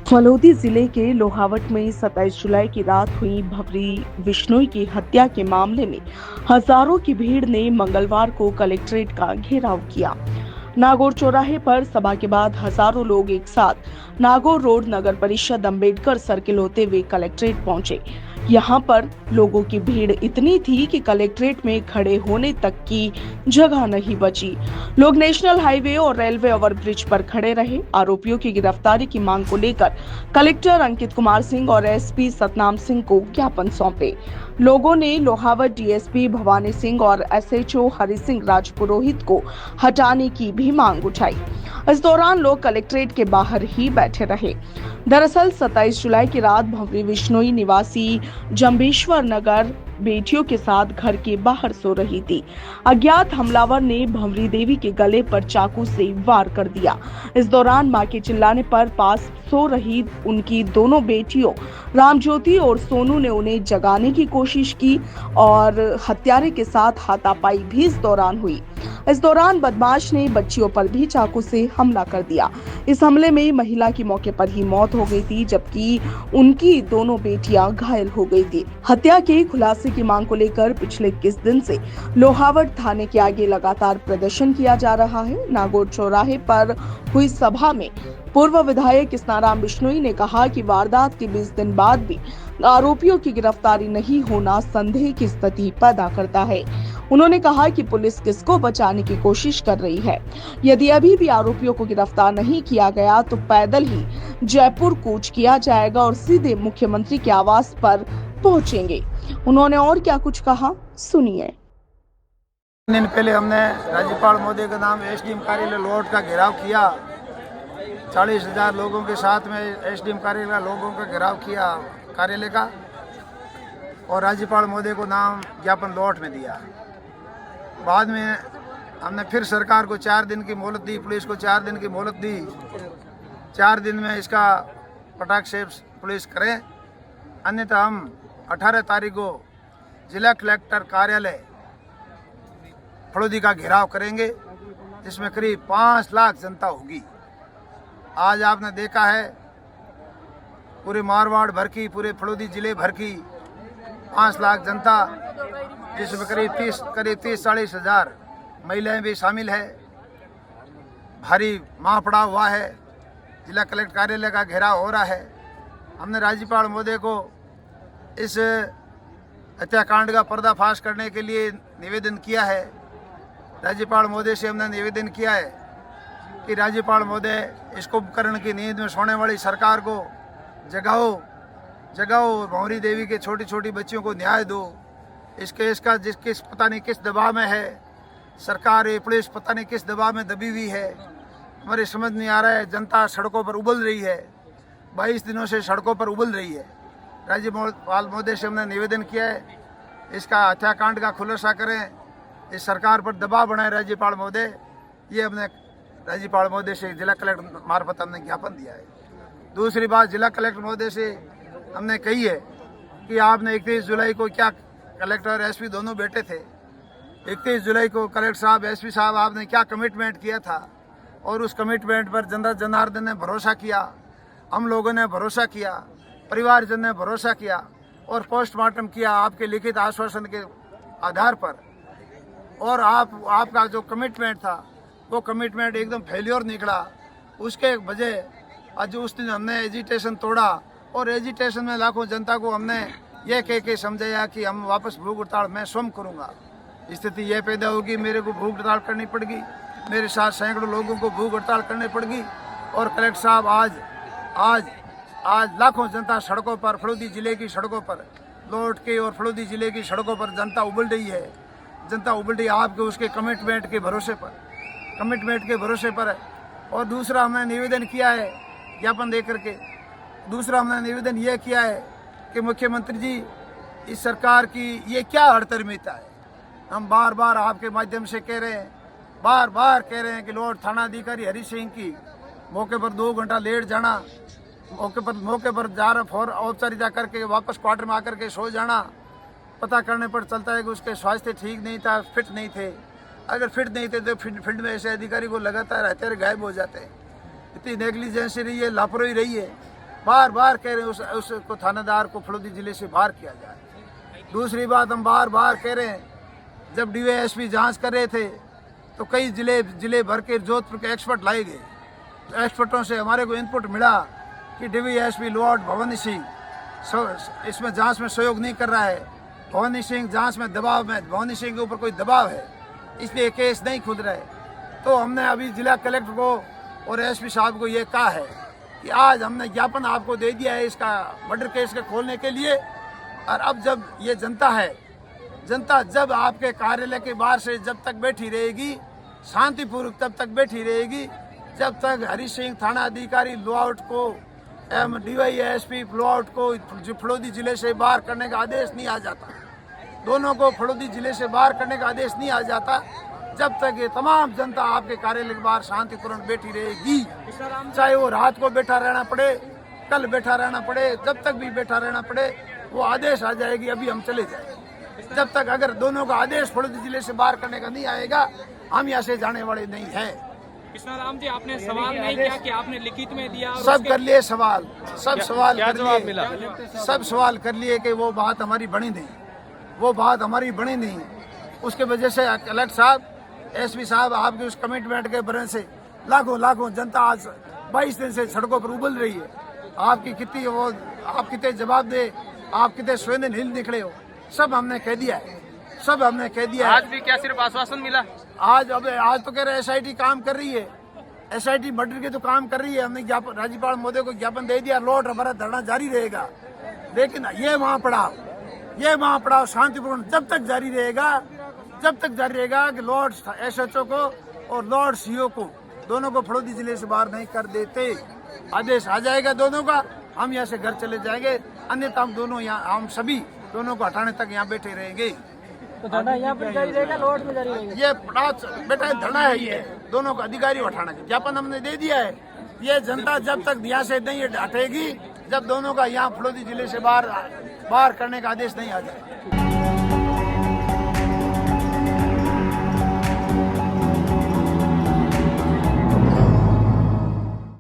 फलोदी जिले के लोहावट में 27 जुलाई की रात हुई भवरी बिश्नोई की हत्या के मामले में हजारों की भीड़ ने मंगलवार को कलेक्ट्रेट का घेराव किया। नागौर चौराहे पर सभा के बाद हजारों लोग एक साथ नागौर रोड नगर परिषद अंबेडकर सर्किल होते हुए कलेक्ट्रेट पहुंचे। यहाँ पर लोगों की भीड़ इतनी थी कि कलेक्ट्रेट में खड़े होने तक की जगह नहीं बची। लोग नेशनल हाईवे और रेलवे ओवरब्रिज पर खड़े रहे। आरोपियों की गिरफ्तारी की मांग को लेकर कलेक्टर अंकित कुमार सिंह और एसपी सतनाम सिंह को ज्ञापन सौंपे। लोगों ने लोहावट डीएसपी भवानी सिंह और एसएचओ हरि सिंह राजपुरोहित को हटाने की भी मांग उठाई। इस दौरान लोग कलेक्ट्रेट के बाहर ही बैठे रहे। दरअसल 27 जुलाई की रात भंवरी बिश्नोई निवासी जंबेश्वर नगर बेटियों के साथ घर के बाहर सो रही थी। अज्ञात हमलावर ने भंवरी देवी के गले पर चाकू से वार कर दिया। इस दौरान मां के चिल्लाने पर पास सो रही उनकी दोनों बेटियों रामज्योति और सोनू ने उन्हें जगाने की कोशिश की और हत्यारे के साथ हाथापाई भी इस दौरान हुई। इस दौरान बदमाश ने बच्चियों पर भी चाकू से हमला कर दिया। इस हमले में महिला की मौके पर ही मौत हो गई थी, जबकि उनकी दोनों बेटियां घायल हो गई थी। हत्या के खुलासे की मांग को लेकर पिछले 21 दिन से लोहावट थाने के आगे लगातार प्रदर्शन किया जा रहा है। नागौर चौराहे पर हुई सभा में पूर्व विधायक कृष्णाराम बिश्नोई ने कहा कि वारदात के 20 दिन बाद भी आरोपियों की गिरफ्तारी नहीं होना संदेह की स्थिति पैदा करता है। उन्होंने कहा कि पुलिस किसको बचाने की कोशिश कर रही है। यदि अभी भी आरोपियों को गिरफ्तार नहीं किया गया तो पैदल ही जयपुर कूच किया जाएगा और सीधे मुख्यमंत्री के आवास पर पहुंचेंगे। उन्होंने और क्या कुछ कहा, सुनिए। दिन पहले हमने राज्यपाल महोदय के नाम एसडीएम कार्यालय लोहावट का घेराव किया। 40,000 लोगों के साथ में एसडीएम कार्यालय लोगों का घेराव किया कार्यालय का, और राज्यपाल महोदय को नाम ज्ञापन लोहावट में दिया। बाद में हमने फिर सरकार को 4 दिन की मोहलत दी, पुलिस को 4 दिन की मोहलत दी। 4 दिन में इसका पटाख से पुलिस करें, अन्यथा हम 18 तारीख को जिला कलेक्टर कार्यालय फलोदी का घेराव करेंगे, जिसमें करीब 5 लाख जनता होगी। आज आपने देखा है पूरे मारवाड़ भर की, पूरे फलोदी जिले भर की 5 लाख जनता, जिसमें करीब 30-40 हजार महिलाएं भी शामिल है। भारी माह पड़ा हुआ है। जिला कलेक्टर कार्यालय का घेराव हो रहा है। हमने राज्यपाल महोदय को इस हत्याकांड का पर्दाफाश करने के लिए निवेदन किया है। राज्यपाल महोदय से हमने निवेदन किया है कि राज्यपाल महोदय इस कुंभकर्ण की नींद में सोने वाली सरकार को जगाओ, भंवरी देवी के छोटी छोटी बच्चियों को न्याय दो। इस केस का किस पता नहीं किस दबाव में है सरकार, ये पुलिस पता नहीं किस दबाव में दबी हुई है, हमारी समझ नहीं आ रहा है। जनता सड़कों पर उबल रही है, 22 दिनों से सड़कों पर उबल रही है। राज्यपाल महोदय से हमने निवेदन किया है, इसका हत्याकांड का खुलासा करें, इस सरकार पर दबाव बनाए राज्यपाल महोदय। ये हमने राज्यपाल महोदय से जिला कलेक्टर मार्फत हमने ज्ञापन दिया है। दूसरी बात, जिला कलेक्टर महोदय से हमने कही है कि आपने 31 जुलाई को क्या कलेक्टर और एसपी दोनों बैठे थे, 31 जुलाई को कलेक्टर साहब, एसपी साहब, आपने क्या कमिटमेंट किया था, और उस कमिटमेंट पर जनता जनार्दन ने भरोसा किया, हम लोगों ने भरोसा किया, परिवारजन ने भरोसा किया और पोस्टमार्टम किया आपके लिखित आश्वासन के आधार पर। और आपका जो कमिटमेंट था वो कमिटमेंट एकदम फेल्योर निकला। उसके वजह आज उस दिन हमने एजिटेशन तोड़ा, और एजिटेशन में लाखों जनता को हमने ये कह के समझाया कि हम वापस भूख हड़ताल मैं स्वयं करूँगा। स्थिति यह पैदा होगी, मेरे को भूख हड़ताल करनी पड़ेगी, मेरे साथ सैकड़ों लोगों को भूख हड़ताल करनी पड़ेगी। और कलेक्टर साहब आज लाखों जनता सड़कों पर, फलोदी जिले की सड़कों पर, लोहावट के और फलोदी जिले की सड़कों पर जनता उबल रही है। जनता उबल रही है आपके उसके कमिटमेंट के भरोसे पर है। और दूसरा हमने निवेदन किया है ज्ञापन दे करके, दूसरा हमने निवेदन यह किया है कि मुख्यमंत्री जी, इस सरकार की ये क्या हड़तरमीता है। हम बार बार आपके माध्यम से कह रहे हैं कि लोहावट थाना अधिकारी हरि सिंह की मौके पर 2 घंटा लेट जाना, मौके पर जा रहा फौर औपचारिकता करके वापस क्वार्टर में आकर के सो जाना, पता करने पर चलता है कि उसके स्वास्थ्य ठीक नहीं था, फिट नहीं थे। अगर फिट नहीं थे तो फील्ड में ऐसे अधिकारी को लगातार रहते गायब हो जाते हैं। इतनी नेग्लिजेंसी रही है, लापरवाही रही है। बार बार कह रहे हैं उसको थानेदार को फलोदी जिले से बाहर किया जाए। दूसरी बात हम बार बार कह रहे हैं, जब डीवाईएसपी जांच कर रहे थे तो कई जिले भर के जोधपुर के एक्सपर्ट लाए गए। तो एक्सपर्टों से हमारे को इनपुट मिला कि डीवाईएसपी लॉर्ड भवानी सिंह इसमें जांच में सहयोग नहीं कर रहा है। भवानी सिंह जांच में भवानी सिंह के ऊपर कोई दबाव है, इसलिए केस नहीं खुद रहा है। तो हमने अभी जिला कलेक्टर को और एसपी साहब को ये कहा है कि आज हमने ज्ञापन आपको दे दिया है इसका मर्डर केस के खोलने के लिए। और अब जब ये जनता जब आपके कार्यालय के बाहर से जब तक बैठी रहेगी, शांतिपूर्वक तब तक बैठी रहेगी, जब तक हरि सिंह थाना अधिकारी लॉर्ड को डीवाईएसपी लॉर्ड को फलोदी जिले से बाहर करने का आदेश नहीं आ जाता, दोनों को फलोदी जिले से बाहर करने का आदेश नहीं आ जाता, जब तक ये तमाम जनता आपके कार्यालय के बाहर शांतिपूर्ण बैठी रहेगी। चाहे वो रात को बैठा रहना पड़े, कल बैठा रहना पड़े, जब तक भी बैठा रहना पड़े, वो आदेश आ जाएगी। अभी हम चले जाएंगे जब तक अगर दोनों का आदेश फलोदी जिले से बाहर करने का नहीं आएगा, हम यहाँ से जाने वाले नहीं है। कृष्णाराम जी, आपने सवाल नहीं किया कि आपने लिखित में दिया? सब कर लिए सवाल, सब सवाल कर लिए, सब सवाल कर लिए कि वो बात हमारी बनी नहीं, वो बात हमारी बनी नहीं। उसके वजह से कलेक्टर साहब, एसपी साहब, आपके उस कमिटमेंट के वजह से लाखों जनता आज 22 दिन से सड़कों पर उबल रही है। आपकी कितनी वो आप कितने जवाब दे, आप कितने स्वयं हिल निकले हो, सब हमने कह दिया है, सब हमने कह दिया है। आज भी क्या सिर्फ आश्वासन मिला? आज तो कह रहे एसआईटी काम कर रही है, एसआईटी मर्डर के तो काम कर रही है। हमने राज्यपाल महोदय को ज्ञापन दे दिया, लॉर्ड हमारा धरना जारी रहेगा। लेकिन ये महापड़ाव शांतिपूर्ण जब तक जारी रहेगा कि लॉर्ड एसएचओ को और लॉर्ड सीओ को दोनों को फलोदी जिले से बाहर नहीं कर देते, आदेश आ जाएगा दोनों का, हम यहाँ से घर चले जाएंगे। अन्यथा हम सभी दोनों को हटाने तक यहाँ बैठे रहेंगे। तो धरना यहाँ पर जारी रहेगा, लॉर्ड में जारी रहेगा? ये बेटा धरना है, ये दोनों को अधिकारी उठाना है। ज्ञापन हमने दे दिया है। ये जनता जब तक यहाँ से नहीं हटेगी, जब दोनों का यहाँ फलोदी जिले से बाहर करने का आदेश नहीं आ जाए।